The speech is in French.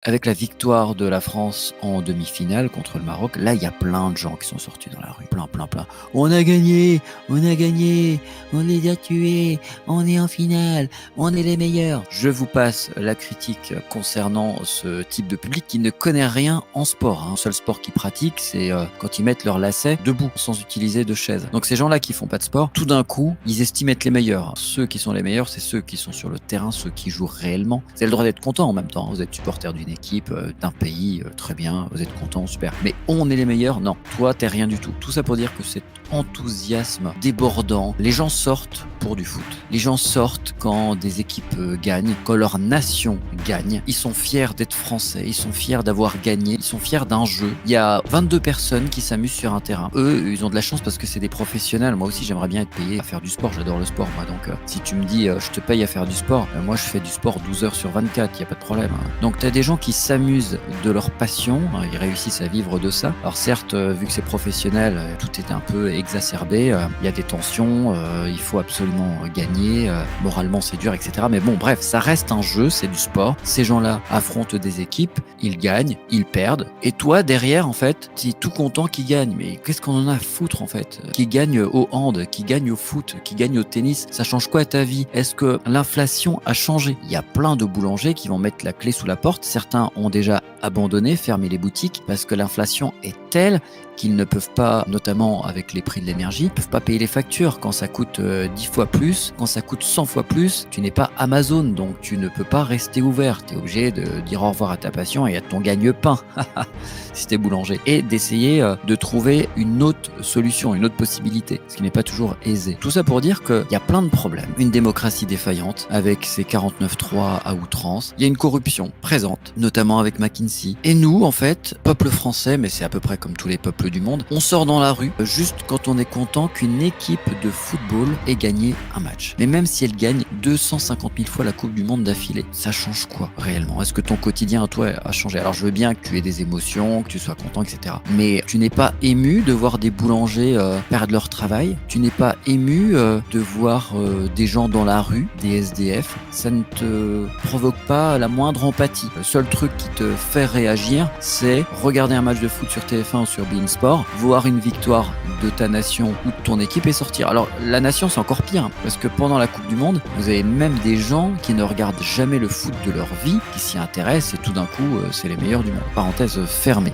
Avec la victoire de la France en demi-finale contre le Maroc, là, il y a plein de gens qui sont sortis dans la rue. Plein, plein, plein. On a gagné, on les a tués, on est en finale, on est les meilleurs. Je vous passe la critique concernant ce type de public qui ne connaît rien en sport. Le seul sport qu'ils pratiquent, c'est quand ils mettent leur lacet debout, sans utiliser de chaise. Donc ces gens-là qui font pas de sport, tout d'un coup, ils estiment être les meilleurs. Ceux qui sont les meilleurs, c'est ceux qui sont sur le terrain, ceux qui jouent réellement. Vous avez le droit d'être content en même temps. Vous êtes supporter d'une équipe, d'un pays, très bien, vous êtes content, super. Mais on est les meilleurs? Non, toi t'es rien du tout. Tout ça pour dire que cet enthousiasme débordant, les gens sortent pour du foot. Les gens sortent quand des équipes gagnent, quand leur nation gagne. Ils sont fiers d'être français, ils sont fiers d'avoir gagné, ils sont fiers d'un jeu. Il y a 22 personnes qui s'amusent sur un terrain. Eux, ils ont de la chance parce que c'est des professionnels. Moi aussi, j'aimerais bien être payé à faire du sport, j'adore le sport moi. Donc si tu me dis je te paye à faire du sport, moi je fais du sport 12 heures sur 24, il n'y a pas de problème. Donc tu as des gens qui s'amusent de leur passion, ils réussissent à vivre de ça. Alors certes, vu que c'est professionnel, tout est un peu exacerbé, il y a des tensions, il faut absolument gagner, moralement c'est dur, etc. Mais bon, bref, ça reste un jeu, c'est du sport. Ces gens-là affrontent des équipes, ils gagnent, ils perdent. Et toi, derrière, en fait, tu es tout content qu'ils gagnent. Mais qu'est-ce qu'on en a à foutre, en fait? Qu'ils gagnent au hand, qu'ils gagnent au foot, qu'ils gagnent au tennis, ça change quoi à ta vie? Est-ce que l'inflation a changé? Il y a plein de boulangers qui vont mettre la clé sous la porte. Certains ont déjà abandonné, fermé les boutiques parce que l'inflation est telle qu'ils ne peuvent pas, notamment avec les prix de l'énergie, ne peuvent pas payer les factures. Quand ça coûte 10 fois plus, quand ça coûte 100 fois plus, tu n'es pas Amazon, donc tu ne peux pas rester ouvert. Tu es obligé de dire au revoir à ta passion et à ton gagne-pain, si t'es boulanger, et d'essayer de trouver une autre solution, une autre possibilité, ce qui n'est pas toujours aisé. Tout ça pour dire qu'il y a plein de problèmes. Une démocratie défaillante, avec ses 49.3 à outrance. Il y a une corruption présente, notamment avec McKinsey. Et nous, en fait, peuple français, mais c'est à peu près comme tous les peuples du monde, on sort dans la rue juste quand on est content qu'une équipe de football ait gagné un match. Mais même si elle gagne 250 000 fois la Coupe du Monde d'affilée, ça change quoi réellement? Est-ce que ton quotidien à toi a changé? Alors je veux bien que tu aies des émotions, que tu sois content, etc. Mais tu n'es pas ému de voir des boulangers perdre leur travail. Tu n'es pas ému de voir des gens dans la rue, des SDF. Ça ne te provoque pas la moindre empathie. Le seul truc qui te fait réagir, c'est regarder un match de foot sur TF1 ou sur beIN Sport, voir une victoire de ta nation ou de ton équipe et sortir. Alors la nation, c'est encore pire, parce que pendant la Coupe du Monde, vous avez même des gens qui ne regardent jamais le foot de leur vie, qui s'y intéressent et tout d'un coup, c'est les meilleurs du monde. Parenthèse fermée.